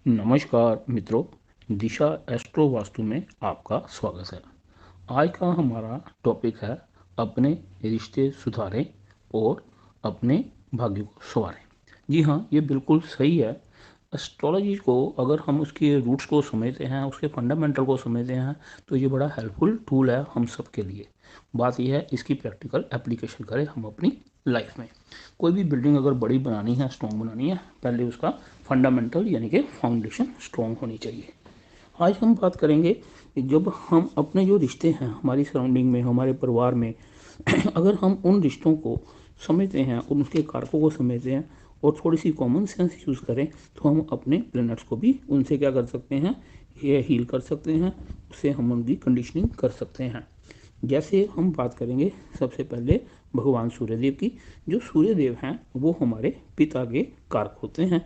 नमस्कार मित्रों, दिशा एस्ट्रो वास्तु में आपका स्वागत है। आज का हमारा टॉपिक है अपने रिश्ते सुधारें और अपने भाग्य को संवारें। जी हाँ, ये बिल्कुल सही है। एस्ट्रोलॉजी को अगर हम उसके रूट्स को समझते हैं, उसके फंडामेंटल को समझते हैं, तो ये बड़ा हेल्पफुल टूल है हम सब के लिए। बात यह है इसकी प्रैक्टिकल एप्लीकेशन करें हम अपनी लाइफ में। कोई भी बिल्डिंग अगर बड़ी बनानी है, स्ट्रॉन्ग बनानी है, पहले उसका फंडामेंटल यानी कि फाउंडेशन स्ट्रॉन्ग होनी चाहिए। आज हम बात करेंगे कि जब हम अपने जो रिश्ते हैं हमारी सराउंडिंग में, हमारे परिवार में अगर हम उन रिश्तों को समझते हैं, उनके कारकों को समझते हैं और थोड़ी सी कॉमन सेंस यूज़ करें, तो हम अपने प्लैनेट्स को भी उनसे क्या कर सकते हैं, ये हील कर सकते हैं। उससे हम उनकी कंडीशनिंग कर सकते हैं। जैसे हम बात करेंगे सबसे पहले भगवान सूर्यदेव की। जो सूर्यदेव हैं वो हमारे पिता के कारक होते हैं,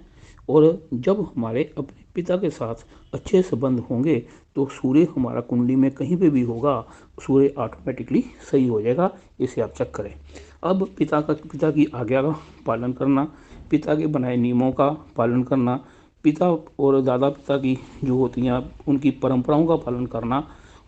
और जब हमारे अपने पिता के साथ अच्छे संबंध होंगे तो सूर्य हमारा कुंडली में कहीं पे भी होगा, सूर्य ऑटोमेटिकली सही हो जाएगा। इसे आप चेक करें। अब पिता की आज्ञा का पालन करना, पिता के बनाए नियमों का पालन करना, पिता और दादा पिता की जो होती हैं उनकी परंपराओं का पालन करना,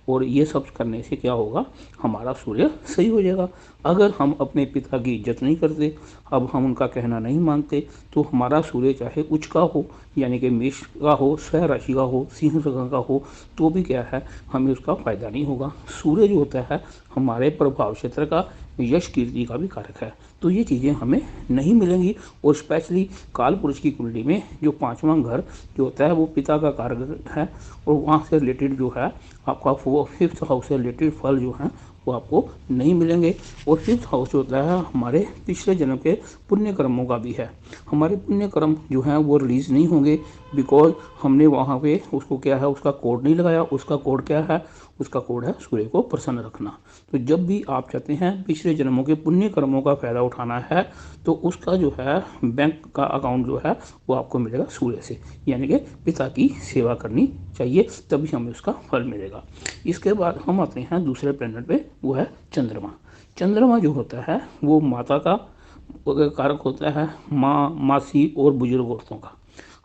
और ये सब करने से क्या होगा, हमारा सूर्य सही हो जाएगा। अगर हम अपने पिता की इज्जत नहीं करते, अब हम उनका कहना नहीं मानते, तो हमारा सूर्य चाहे उच्च का हो यानी कि मेष का हो, स्वयं राशि का हो, सिंह का हो, तो भी क्या है, हमें उसका फायदा नहीं होगा। सूर्य जो होता है हमारे प्रभाव क्षेत्र का, यश कीर्ति का भी कारक है। तो ये चीज़ें हमें नहीं मिलेंगी। और स्पेशली काल पुरुष की कुंडली में जो पांचवा घर जो होता है वो पिता का कारक है, और वहाँ से रिलेटेड जो है आपका वो फिफ्थ हाउस से रिलेटेड फल जो हैं वो आपको नहीं मिलेंगे। और फिफ्थ हाउस जो होता है हमारे पिछले जन्म के पुण्य कर्मों का भी है। हमारे पुण्य कर्म जो हैं वो रिलीज़ नहीं होंगे, बिकॉज हमने वहाँ पे उसको क्या है, उसका कोड नहीं लगाया। उसका कोड क्या है, उसका कोड है सूर्य को प्रसन्न रखना। तो जब भी आप चाहते हैं पिछले जन्मों के पुण्य कर्मों का फायदा उठाना है, तो उसका जो है बैंक का अकाउंट जो है वो आपको मिलेगा सूर्य से, यानी कि पिता की सेवा करनी चाहिए, तभी हमें उसका फल मिलेगा। इसके बाद हम आते हैं दूसरे प्लेनेट पे, वो है चंद्रमा। चंद्रमा जो होता है वो माता का कारक होता है, माँ, मासी और बुजुर्ग औरतों का।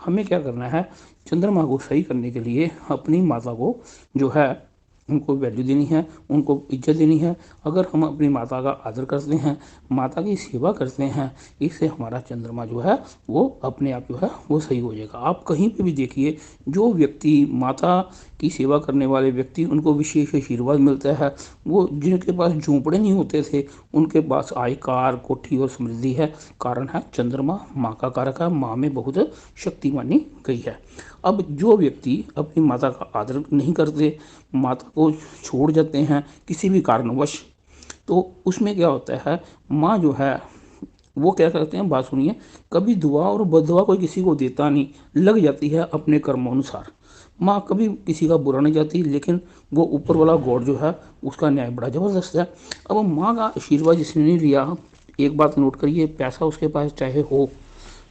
हमें क्या करना है, चंद्रमा को सही करने के लिए अपनी माता को जो है उनको वैल्यू देनी है, उनको इज्जत देनी है। अगर हम अपनी माता का आदर करते हैं, माता की सेवा करते हैं, इससे हमारा चंद्रमा जो है वो अपने आप जो है वो सही हो जाएगा। आप कहीं पे भी देखिए, जो व्यक्ति माता की सेवा करने वाले व्यक्ति, उनको विशेष आशीर्वाद मिलता है। वो जिनके पास झोंपड़े नहीं होते थे, उनके पास आय, कार, कोठी और समृद्धि है। कारण है चंद्रमा माँ का कारक है, माँ में बहुत शक्ति मानी गई है। अब जो व्यक्ति अपनी माता का आदर नहीं करते, माता को छोड़ जाते हैं किसी भी कारणवश, तो उसमें क्या होता है, माँ जो है वो क्या करते हैं, बात सुनिए, कभी दुआ और बददुआ कोई किसी को देता नहीं, लग जाती है अपने कर्मानुसार। माँ कभी किसी का बुरा नहीं चाहती, लेकिन वो ऊपर वाला गॉड जो है उसका न्याय बड़ा ज़बरदस्त है। अब माँ का आशीर्वाद जिसने नहीं लिया, एक बात नोट करिए, पैसा उसके पास चाहे हो,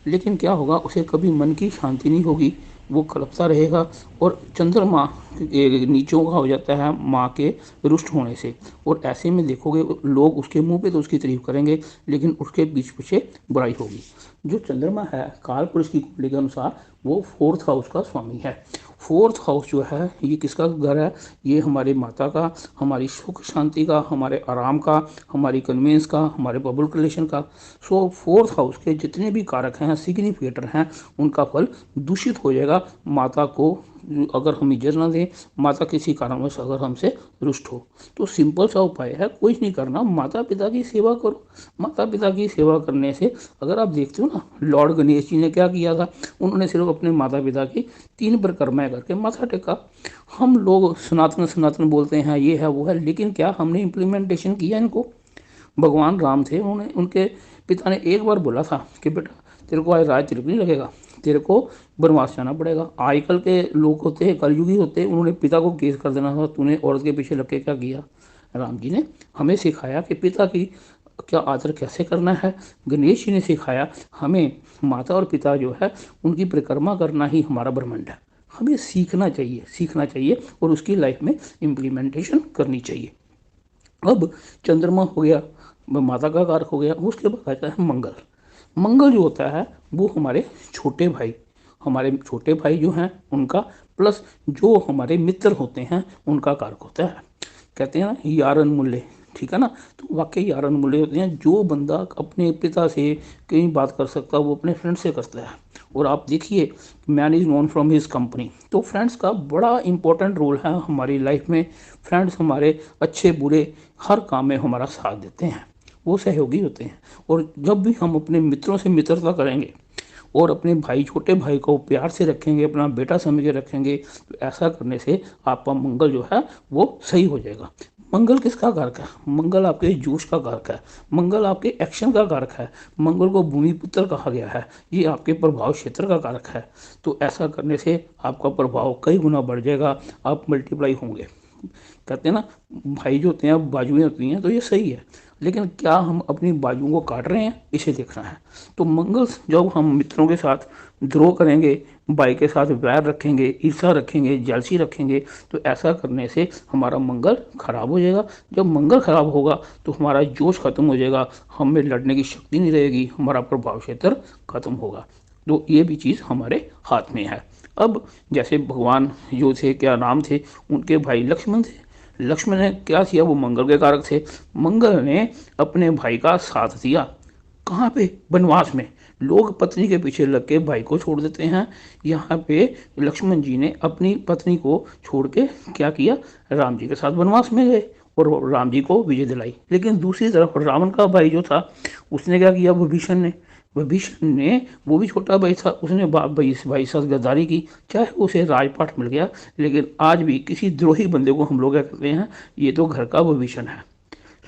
लेकिन क्या होगा, उसे कभी मन की शांति नहीं होगी, वो कलपता रहेगा। और चंद्रमा नीचों का हो जाता है माँ के रुष्ट होने से, और ऐसे में देखोगे लोग उसके मुंह पे तो उसकी तारीफ करेंगे, लेकिन उसके पीछे पीछे बुराई होगी। जो चंद्रमा है काल पुरुष की कुंडली के अनुसार वो फोर्थ हाउस का स्वामी है। फोर्थ हाउस जो है ये किसका घर है, ये हमारी माता का, हमारी सुख शांति का, हमारे आराम का, हमारी कन्वेंस का, हमारे पब्लिक रिलेशन का। सो फोर्थ हाउस के जितने भी कारक हैं, सिग्निफिकेटर हैं, उनका फल दूषित हो जाएगा। माता को अगर हम इज्जत ना दें, माता किसी कारणवश अगर हमसे रुष्ट हो, तो सिंपल सा उपाय है, कुछ नहीं करना, माता पिता की सेवा करो। माता पिता की सेवा करने से, अगर आप देखते हो ना, लॉर्ड गणेश जी ने क्या किया था, उन्होंने सिर्फ अपने माता पिता की 3 परिक्रमाएं करके माथा टेका। हम लोग सनातन सनातन बोलते हैं, ये है वो है, लेकिन क्या हमने इम्प्लीमेंटेशन किया इनको। भगवान राम थे, उन्होंने, उनके पिता ने एक बार बोला था कि बेटा तेरे को आज राज तिलक नहीं लगेगा, तेरे को वनवास जाना पड़ेगा। आजकल के लोग होते हैं, कलयुगी होते हैं, उन्होंने पिता को केस कर देना था, तूने औरत के पीछे लग के क्या किया। राम जी ने हमें सिखाया कि पिता की क्या आदर कैसे करना है। गणेश जी ने सिखाया हमें, माता और पिता जो है उनकी परिक्रमा करना ही हमारा ब्रह्मांड है। हमें सीखना चाहिए, सीखना चाहिए और उसकी लाइफ में इम्प्लीमेंटेशन करनी चाहिए। अब चंद्रमा हो गया, माता का कारक हो गया, उसके बाद आता है मंगल। मंगल जो होता है वो हमारे छोटे भाई हमारे छोटे भाई जो हैं उनका, प्लस जो हमारे मित्र होते हैं उनका कारक होता है। कहते हैं ना यार अनमूल्य, ठीक है ना। तो वाकई यार अनमूल्य होते हैं। जो बंदा अपने पिता से कहीं बात कर सकता है वो अपने फ्रेंड से करता है। और आप देखिए, man is known from his company. तो फ्रेंड्स का बड़ा इंपॉर्टेंट रोल है हमारी लाइफ में। फ्रेंड्स हमारे अच्छे बुरे हर काम में हमारा साथ देते हैं, वो सहयोगी होते हैं। और जब भी हम अपने मित्रों से मित्रता करेंगे और अपने भाई छोटे भाई को प्यार से रखेंगे, अपना बेटा समझ के रखेंगे, तो ऐसा करने से आपका मंगल जो है वो सही हो जाएगा। मंगल किसका कारक है? मंगल आपके जोश का कारक है, मंगल आपके एक्शन का कारक है, मंगल को भूमि पुत्र कहा गया है, ये आपके प्रभाव क्षेत्र का कारक है। तो ऐसा करने से आपका प्रभाव कई गुना बढ़ जाएगा, आप मल्टीप्लाई होंगे। कहते हैं ना भाई जो होते हैं बाजुएं होती हैं, तो ये सही है, लेकिन क्या हम अपनी बाजुओं को काट रहे हैं, इसे देखना है। तो मंगल जब हम मित्रों के साथ द्रोह करेंगे, भाई के साथ वैर रखेंगे, ईर्ष्या रखेंगे, जेलसी रखेंगे, तो ऐसा करने से हमारा मंगल खराब हो जाएगा। जब मंगल खराब होगा तो हमारा जोश खत्म हो जाएगा, हम में लड़ने की शक्ति नहीं रहेगी, हमारा प्रभाव क्षेत्र खत्म होगा। तो ये भी चीज़ हमारे हाथ में है। अब जैसे भगवान जो थे, क्या नाम थे उनके, भाई लक्ष्मण थे। लक्ष्मण ने क्या किया? वो मंगल के कारक थे। मंगल ने अपने भाई का साथ दिया। कहाँ पे? वनवास में। लोग पत्नी के पीछे लग के भाई को छोड़ देते हैं, यहाँ पे लक्ष्मण जी ने अपनी पत्नी को छोड़ के क्या किया? राम जी के साथ वनवास में गए और राम जी को विजय दिलाई। लेकिन दूसरी तरफ रावण का भाई जो था उसने क्या किया? विभीषण ने, विभीषण ने, वो भी छोटा भाई था, उसने भाई साथ गद्दारी की। चाहे उसे राजपाट मिल गया, लेकिन आज भी किसी द्रोही बंदे को हम लोग क्या कहते हैं? ये तो घर का विभीषण है।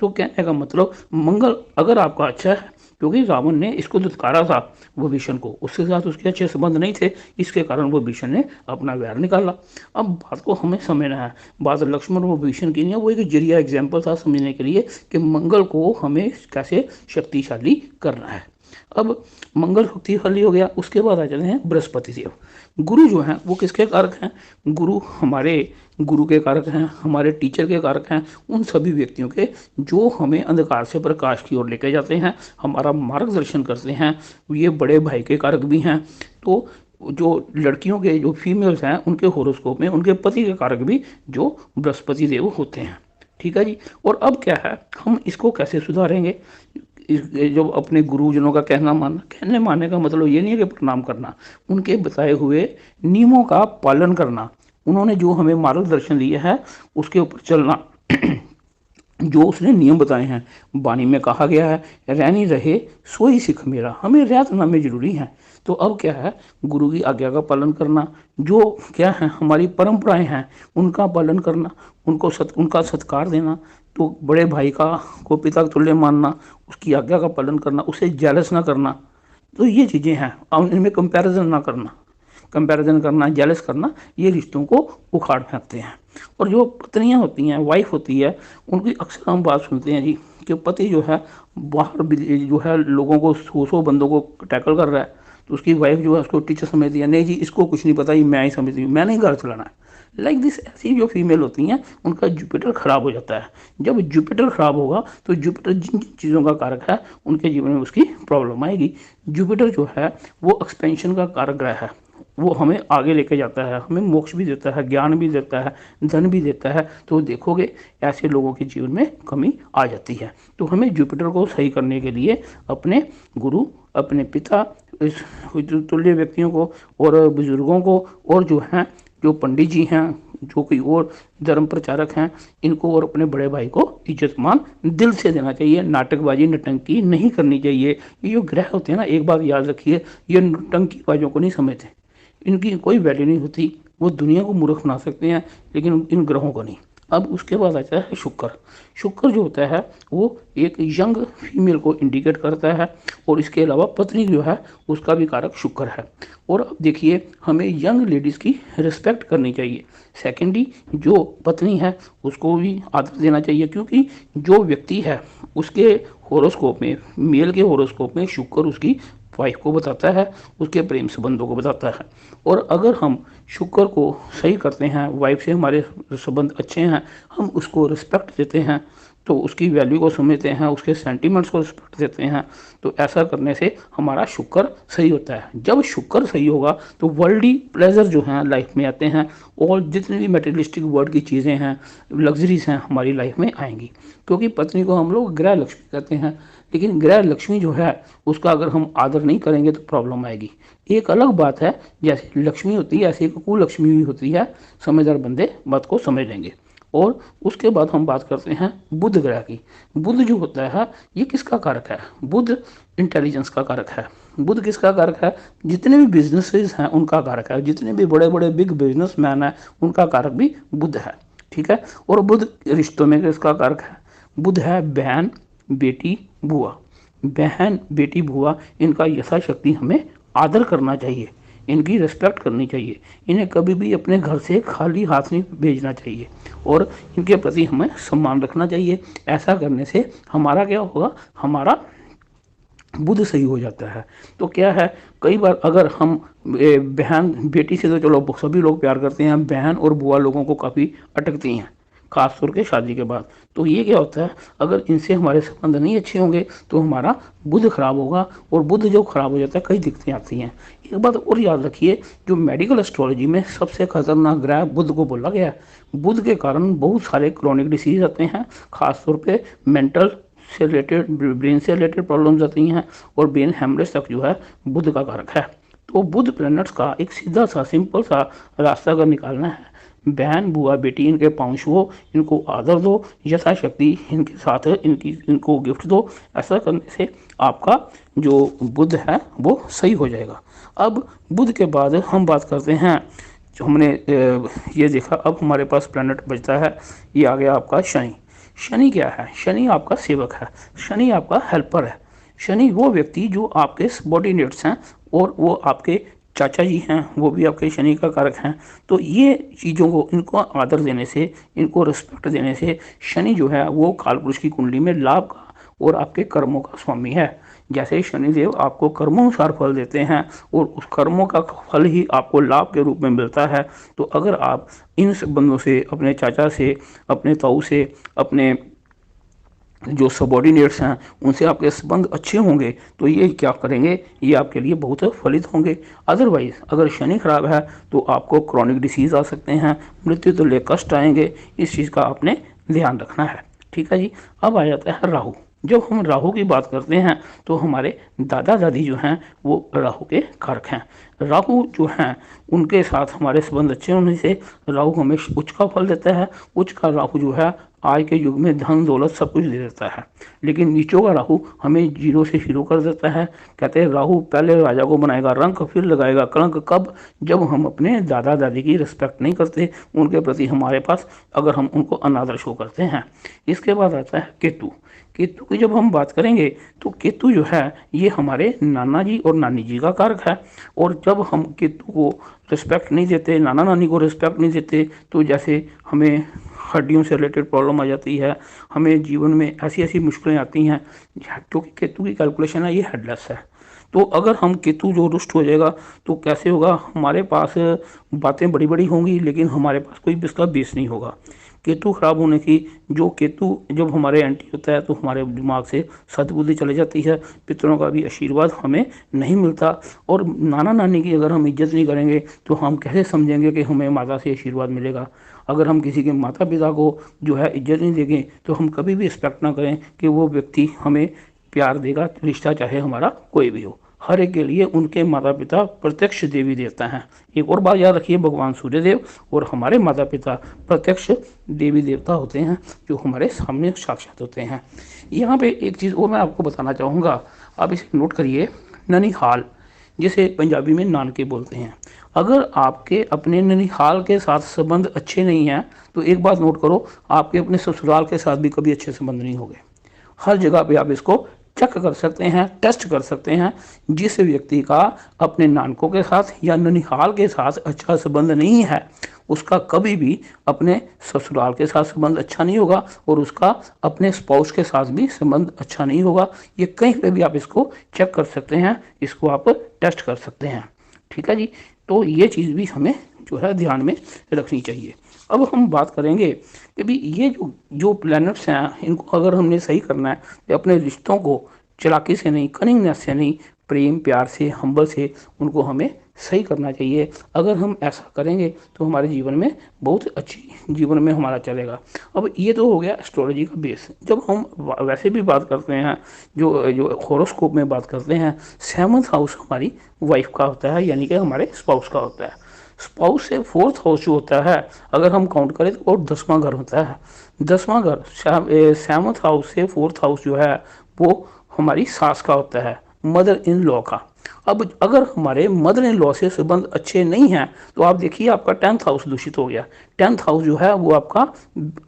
तो कहने का मतलब मंगल अगर आपका अच्छा है, क्योंकि रावण ने इसको दुत्कारा था विभीषण को, उसके साथ उसके अच्छे संबंध नहीं थे, इसके कारण विभीषण ने अपना वैर निकाला। अब बात को हमें समझना है, बात लक्ष्मण और विभीषण की नहीं है, वो एक जरिया एग्जाम्पल था समझने के लिए कि मंगल को हमें कैसे शक्तिशाली करना है। अब मंगल शक्तिशाली हो गया, उसके बाद आ जाते हैं बृहस्पति देव। गुरु जो हैं वो किसके कारक हैं? गुरु हमारे गुरु के कारक हैं, हमारे टीचर के कारक हैं, उन सभी व्यक्तियों के जो हमें अंधकार से प्रकाश की ओर लेके जाते हैं, हमारा मार्गदर्शन करते हैं। ये बड़े भाई के कारक भी हैं। तो जो लड़कियों के जो फीमेल्स हैं उनके होरोस्कोप में उनके पति के कारक भी जो बृहस्पति देव होते हैं। ठीक है जी। और अब क्या है, हम इसको कैसे सुधारेंगे? जो अपने गुरुजनों का कहना मानना, कहने मानने का मतलब ये नहीं है कि प्रणाम करना, उनके बताए हुए नियमों का पालन करना, उन्होंने जो हमें मार्गदर्शन दिया है उसके ऊपर चलना। जो उसने नियम बताए हैं, वाणी में कहा गया है रहनी रहे सोई सिख मेरा, हमें रहत नामे जरूरी है। तो अब क्या है? गुरु की आज्ञा का पालन करना, जो क्या है हमारी परंपराएं हैं उनका पालन करना, उनका सत्कार देना। तो बड़े भाई का को पिता तुल्य मानना, उसकी आज्ञा का पालन करना, उसे जेलस ना करना। तो ये चीज़ें हैं, अब इनमें कंपैरिजन ना करना, कंपैरिजन करना, जेलस करना, ये रिश्तों को उखाड़ फेंकते हैं। और जो पत्नियां होती हैं, वाइफ होती है, उनकी अक्सर हम बात सुनते हैं जी कि पति जो है बाहर जो है लोगों को 100 बंदों को टैकल कर रहा है, तो उसकी वाइफ जो है उसको टीचर समझती है, नहीं जी इसको कुछ नहीं पता, ये मैं ही समझती हूँ, मैंने ही घर चलाना है। लाइक दिस, ऐसी जो फीमेल होती हैं उनका जुपिटर खराब हो जाता है। जब जुपिटर खराब होगा तो जुपिटर जिन जिन चीज़ों का कारक है उनके जीवन में उसकी प्रॉब्लम आएगी। जुपिटर जो है वो एक्सपेंशन का कारक ग्रह है, वो हमें आगे लेके जाता है, हमें मोक्ष भी देता है, ज्ञान भी देता है, धन भी देता है। तो देखोगे ऐसे लोगों के जीवन में कमी आ जाती है। तो हमें जुपिटर को सही करने के लिए अपने गुरु, अपने पिता, इस तुल्य व्यक्तियों को और बुजुर्गों को, और जो हैं जो पंडित जी हैं, जो कोई और धर्म प्रचारक हैं, इनको और अपने बड़े भाई को इज्जत मान दिल से देना चाहिए। नाटकबाजी नटंकी नहीं करनी चाहिए। ये जो ग्रह होते हैं ना, एक बात याद रखिए, ये नटंकीबाजों को नहीं समझते, इनकी कोई वैल्यू नहीं होती। वो दुनिया को मूर्ख बना सकते हैं लेकिन इन ग्रहों को नहीं। अब उसके बाद आता है शुक्र। शुक्र जो होता है वो एक यंग फीमेल को इंडिकेट करता है, और इसके अलावा पत्नी जो है उसका भी कारक शुक्र है। और अब देखिए, हमें यंग लेडीज़ की रिस्पेक्ट करनी चाहिए। सेकेंडली, जो पत्नी है उसको भी आदर देना चाहिए, क्योंकि जो व्यक्ति है उसके होरोस्कोप में, मेल के होरोस्कोप में शुक्र उसकी वाइफ को बताता है, उसके प्रेम संबंधों को बताता है। और अगर हम शुक्र को सही करते हैं, वाइफ से हमारे संबंध अच्छे हैं, हम उसको रिस्पेक्ट देते हैं, तो उसकी वैल्यू को समझते हैं, उसके सेंटिमेंट्स को रिस्पेक्ट देते हैं। तो ऐसा करने से हमारा शुक्र सही होता है। जब शुक्र सही होगा तो वर्ल्डली प्लेजर जो हैं लाइफ में आते हैं, और जितनी भी मटेरियलिस्टिक वर्ल्ड की चीज़ें हैं, लग्जरीज हैं, हमारी लाइफ में आएंगी। क्योंकि पत्नी को हम लोग गृह लक्ष्मी कहते हैं, लेकिन गृह लक्ष्मी जो है उसका अगर हम आदर नहीं करेंगे तो प्रॉब्लम आएगी। एक अलग बात है, जैसे लक्ष्मी होती है ऐसे एक कुलक्ष्मी भी होती है, समझदार बंदे बात को समझ लेंगे। और उसके बाद हम बात करते हैं बुध ग्रह की। बुध जो होता है ये किसका कारक है? बुध इंटेलिजेंस का कारक है। बुध किसका कारक है? जितने भी बिजनेसेस हैं उनका कारक है, जितने भी बड़े बड़े बिग बिजनेसमैन हैं उनका कारक भी बुध है। ठीक है। और बुध रिश्तों में किसका कारक है? बुध है बहन, बेटी, बुआ। बहन, बेटी, बुआ, इनका यथाशक्ति हमें आदर करना चाहिए, इनकी रिस्पेक्ट करनी चाहिए। इन्हें कभी भी अपने घर से खाली हाथ नहीं भेजना चाहिए, और इनके प्रति हमें सम्मान रखना चाहिए। ऐसा करने से हमारा क्या होगा? हमारा बुध सही हो जाता है। तो क्या है, कई बार अगर हम बहन बेटी से तो चलो सभी लोग प्यार करते हैं, बहन और बुआ लोगों को काफ़ी अटकती हैं, खास तौर के शादी के बाद। तो ये क्या होता है, अगर इनसे हमारे संबंध नहीं अच्छे होंगे तो हमारा बुध खराब होगा, और बुध जो खराब हो जाता है कई दिक्कतें आती हैं। एक बात और याद रखिए, जो मेडिकल एस्ट्रोलॉजी में सबसे खतरनाक ग्रह बुध को बोला गया है। बुध के कारण बहुत सारे क्रोनिक डिसीज आते हैं, खासतौर पे मेंटल से रिलेटेड, ब्रेन से रिलेटेड प्रॉब्लम्स आती हैं, और ब्रेन हेमरेज तक जो है बुध का कारक है। तो बुध प्लैनेट्स का एक सीधा सा सिंपल सा रास्ता अगर निकालना है, बहन, बुआ, बेटी, इनके पांव छुओ, इनको आदर दो, यथाशक्ति इनके साथ इनको गिफ्ट दो। ऐसा करने से आपका जो बुध है वो सही हो जाएगा। अब बुध के बाद हम बात करते हैं, जो हमने ये देखा, अब हमारे पास प्लैनेट बचता है, ये आ गया आपका शनि। शनि क्या है? शनि आपका सेवक है, शनि आपका हेल्पर है। शनि वो व्यक्ति जो आपके सबॉर्डिनेट्स हैं, और वो आपके चाचा जी हैं, वो भी आपके शनि का कारक हैं। तो ये चीज़ों को, इनको आदर देने से, इनको रिस्पेक्ट देने से शनि जो है वो कालपुरुष की कुंडली में लाभ का और आपके कर्मों का स्वामी है। जैसे शनिदेव आपको कर्मोनुसार फल देते हैं, और उस कर्मों का फल ही आपको लाभ के रूप में मिलता है। तो अगर आप इन संबंधों से, अपने चाचा से, अपने ताऊ से, अपने जो सबॉर्डिनेट्स हैं उनसे आपके संबंध अच्छे होंगे, तो ये क्या करेंगे, ये आपके लिए बहुत फलित होंगे। अदरवाइज अगर शनि खराब है तो आपको क्रॉनिक डिसीज आ सकते हैं, मृत्यु तो ले कष्ट आएंगे। इस चीज़ का आपने ध्यान रखना है। ठीक है जी। अब आ जाता है राहु। जब हम राहु की बात करते हैं तो हमारे दादा दादी जो हैं वो राहु के कारक हैं। राहु जो हैं उनके साथ हमारे संबंध अच्छे होने से राहु हमें उच्च का फल देता है। उच्च का राहु जो है आज के युग में धन दौलत सब कुछ दे देता है, लेकिन नीचों का राहु हमें जीरो से शुरू कर देता है। कहते हैं राहु पहले राजा को बनाएगा रंक, फिर लगाएगा कलंक। कब? जब हम अपने दादा दादी की रिस्पेक्ट नहीं करते, उनके प्रति हमारे पास अगर हम उनको अनादर शो करते हैं। इसके बाद आता है केतु। केतु की जब हम बात करेंगे तो केतु जो है ये हमारे नाना जी और नानी जी का कारक है। और जब हम केतु को रिस्पेक्ट नहीं देते, नाना नानी को रिस्पेक्ट नहीं देते, तो जैसे हमें हड्डियों से रिलेटेड प्रॉब्लम आ जाती है, हमें जीवन में ऐसी ऐसी मुश्किलें आती हैं, क्योंकि केतु की कैलकुलेशन है ये हेडलेस है। तो अगर हम केतु जो रुष्ट हो जाएगा तो कैसे होगा, हमारे पास बातें बड़ी बड़ी होंगी लेकिन हमारे पास कोई इसका बेस नहीं होगा। केतु खराब होने की, जो केतु जब हमारे एंटी होता है तो हमारे दिमाग से सद्बुद्धि चली जाती है, पितरों का भी आशीर्वाद हमें नहीं मिलता। और नाना नानी की अगर हम इज्जत नहीं करेंगे तो हम कैसे समझेंगे कि हमें माता से आशीर्वाद मिलेगा। अगर हम किसी के माता पिता को जो है इज्जत नहीं देंगे तो हम कभी भी एक्सपेक्ट ना करें कि वो व्यक्ति हमें प्यार देगा, रिश्ता चाहे हमारा कोई भी हो। हर एक के लिए उनके माता पिता प्रत्यक्ष देवी देवता हैं। एक और बात याद रखिए, भगवान सूर्यदेव और हमारे माता पिता प्रत्यक्ष देवी देवता होते हैं, जो हमारे सामने साक्षात होते हैं। यहाँ पे एक चीज़ और मैं आपको बताना चाहूँगा, आप इसे नोट करिए। ननिहाल, जिसे पंजाबी में नानके बोलते हैं, अगर आपके अपने ननिहाल के साथ संबंध अच्छे नहीं हैं तो एक बात नोट करो, आपके अपने ससुराल के साथ भी कभी अच्छे संबंध नहीं होंगे। हर जगह पे आप इसको चेक कर सकते हैं, टेस्ट कर सकते हैं। जिस व्यक्ति का अपने नानकों के साथ या ननिहाल के साथ अच्छा संबंध नहीं है, उसका कभी भी अपने ससुराल के साथ संबंध अच्छा नहीं होगा, और उसका अपने स्पाउस के साथ भी संबंध अच्छा नहीं होगा। ये कहीं पे भी आप इसको चेक कर सकते हैं, इसको आप टेस्ट कर सकते हैं। ठीक है जी। तो ये चीज़ भी हमें जो है ध्यान में रखनी चाहिए। अब हम बात करेंगे कि भी ये जो जो प्लैनेट्स हैं, इनको अगर हमने सही करना है तो अपने रिश्तों को चालाकी से नहीं, कनिंगनेस से नहीं, प्रेम प्यार से, हम्बल से उनको हमें सही करना चाहिए। अगर हम ऐसा करेंगे तो हमारे जीवन में बहुत अच्छी जीवन में हमारा चलेगा। अब ये तो हो गया एस्ट्रोलॉजी का बेस। जब हम वैसे भी बात करते हैं, जो जो हॉरोस्कोप में बात करते हैं, 7th हाउस हमारी वाइफ का होता है, यानी कि हमारे स्पाउस का होता है। स्पाउस से 4th हाउस जो होता है, अगर हम काउंट करें तो वो 10वां घर होता है। 10वां घर 7th हाउस से 4th हाउस जो है वो हमारी सास का होता है, मदर इन लॉ का। अब अगर हमारे मदर इन लॉ से संबंध अच्छे नहीं हैं तो आप देखिए आपका 10th हाउस दूषित हो गया। 10th हाउस जो है वो आपका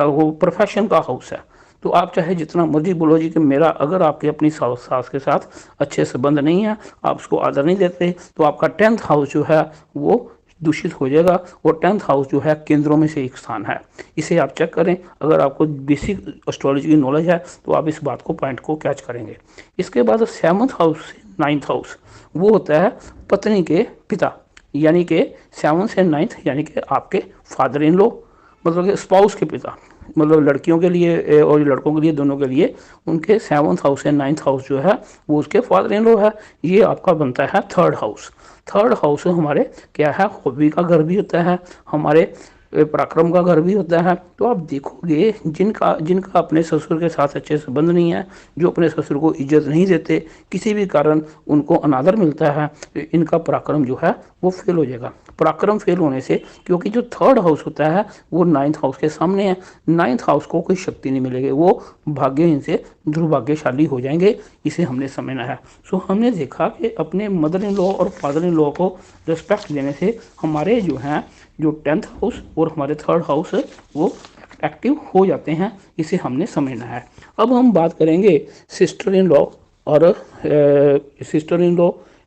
वो प्रोफेशन का हाउस है। तो आप चाहे जितना मर्जी बोलो जी कि मेरा अगर आपके अपनी सास के साथ अच्छे संबंध नहीं है, आप उसको आदर नहीं देते, तो आपका 10th हाउस जो है वो दूषित हो जाएगा। और 10th हाउस जो है केंद्रों में से एक स्थान है। इसे आप चेक करें, अगर आपको बेसिक एस्ट्रोलॉजी की नॉलेज है तो आप इस बात को पॉइंट को कैच करेंगे। इसके बाद 7th हाउस से 9th हाउस वो होता है पत्नी के पिता, यानी कि 7 से 9 यानी कि आपके फादर इन लॉ, मतलब कि स्पाउस के पिता, मतलब लड़कियों के लिए और लड़कों के लिए, दोनों के लिए उनके 7th हाउस से 9th हाउस जो है वो उसके फादर इन लॉ है। ये आपका बनता है 3rd हाउस। 3rd हाउस हमारे क्या है, हॉबी का घर भी होता है, हमारे पराक्रम का घर भी होता है। तो आप देखोगे जिनका जिनका अपने ससुर के साथ अच्छे संबंध नहीं है, जो अपने ससुर को इज्जत नहीं देते, किसी भी कारण उनको अनादर मिलता है, तो इनका पराक्रम जो है वो फेल हो जाएगा। पराक्रम फेल होने से, क्योंकि जो 3rd हाउस होता है वो 9th हाउस के सामने है, 9th हाउस को कोई शक्ति नहीं मिलेगी, वो भाग्यहीन से दुर्भाग्यशाली हो जाएंगे। इसे हमने समझना है। सो हमने देखा कि अपने मदर इन लॉ और फादर इन लॉ को रिस्पेक्ट देने से हमारे जो हैं जो 10th हाउस और हमारे 3rd हाउस वो एक्टिव हो जाते हैं। इसे हमने समझना है। अब हम बात करेंगे सिस्टर इन लॉ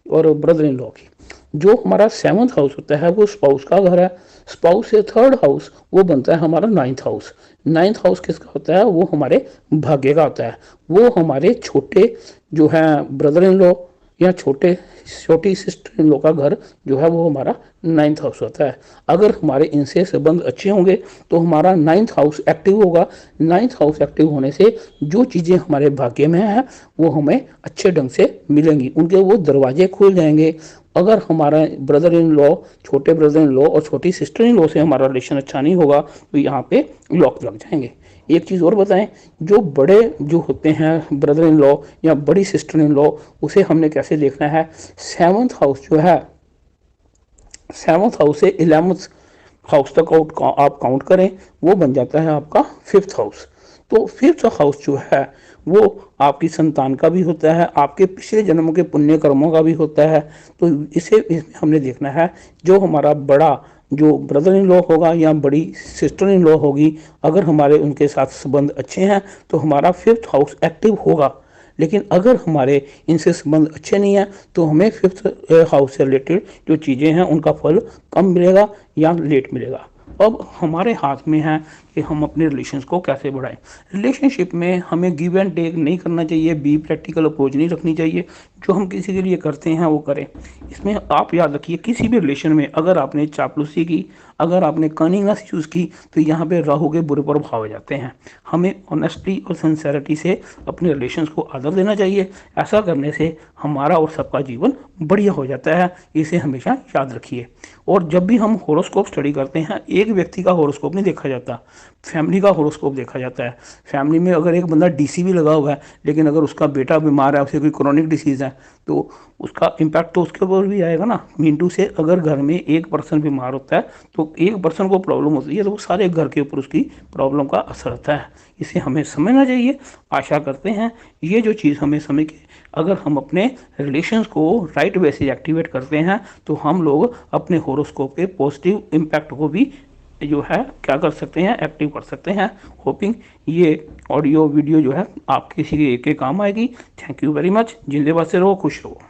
और ब्रदर इन लॉ की। जो हमारा 7th हाउस होता है वो स्पाउस का घर है। स्पाउस से 3rd हाउस वो बनता है हमारा 9th हाउस। 9th हाउस किसका होता है, वो हमारे भाग्य का होता है। वो हमारे छोटे जो है ब्रदर इन लॉ या छोटी सिस्टर इन लॉ का घर जो है वो हमारा 9th हाउस होता है। अगर हमारे इनसे संबंध अच्छे होंगे तो हमारा 9th हाउस एक्टिव होगा। 9th हाउस एक्टिव होने से जो चीज़ें हमारे भाग्य में हैं वो हमें अच्छे ढंग से मिलेंगी, उनके वो दरवाजे खुल जाएंगे। अगर हमारा ब्रदर इन लॉ, छोटे ब्रदर इन लॉ और छोटी सिस्टर इन लॉ से हमारा रिलेशन अच्छा नहीं होगा तो यहाँ पे लॉक लग जाएंगे। एक चीज़ और बताएं, जो बड़े जो होते हैं ब्रदर इन लॉ या बड़ी सिस्टर इन लॉ, उसे हमने कैसे देखना है। 7th हाउस जो है, 7th हाउस से 11th हाउस तक आप काउंट करें, वो बन जाता है आपका 5th हाउस। तो 5th हाउस जो है वो आपकी संतान का भी होता है, आपके पिछले जन्मों के पुण्य कर्मों का भी होता है। तो इसमें हमने देखना है जो हमारा बड़ा जो ब्रदर इन लॉ होगा या बड़ी सिस्टर इन लॉ होगी, अगर हमारे उनके साथ संबंध अच्छे हैं तो हमारा 5th हाउस एक्टिव होगा। लेकिन अगर हमारे इनसे संबंध अच्छे नहीं हैं तो हमें 5th हाउस से रिलेटेड जो चीज़ें हैं उनका फल कम मिलेगा या लेट मिलेगा। अब हमारे हाथ में है कि हम अपने रिलेशंस को कैसे बढ़ाएं। रिलेशनशिप में हमें गिव एंड टेक नहीं करना चाहिए, बी प्रैक्टिकल अप्रोच नहीं रखनी चाहिए। जो हम किसी के लिए करते हैं वो करें। इसमें आप याद रखिए, किसी भी रिलेशन में अगर आपने चापलूसी की, अगर आपने कनिंगनेस यूज़ की, तो यहाँ पे राहु के बुरे प्रभाव आ जाते हैं। हमें ऑनेस्टी और सिंसेरिटी से अपने रिलेशंस को आदर देना चाहिए। ऐसा करने से हमारा और सबका जीवन बढ़िया हो जाता है। इसे हमेशा याद रखिए। और जब भी हम हॉरोस्कोप स्टडी करते हैं, एक व्यक्ति का हॉरोस्कोप नहीं देखा जाता, फैमिली का हॉरोस्कोप देखा जाता है। फैमिली में अगर एक बंदा डीसी भी लगा हुआ है लेकिन अगर उसका बेटा बीमार है, उसे कोई क्रोनिक डिसीज़ है, तो उसका इम्पैक्ट तो उसके ऊपर भी आएगा ना। मीनटू से अगर घर में एक पर्सन बीमार होता है तो एक पर्सन को प्रॉब्लम होती है तो वो सारे घर के ऊपर उसकी प्रॉब्लम का असर होता है। इसे हमें समझना चाहिए। आशा करते हैं ये जो चीज़ हमें समझ के अगर हम अपने रिलेशंस को राइट वे से एक्टिवेट करते हैं तो हम लोग अपने हॉरोस्कोप के पॉजिटिव इम्पैक्ट को भी जो है क्या कर सकते हैं, एक्टिव कर सकते हैं। होपिंग ये ऑडियो वीडियो जो है आप किसी के काम आएगी। Thank you very much. जिंदाबाद से रहो, खुश रहो।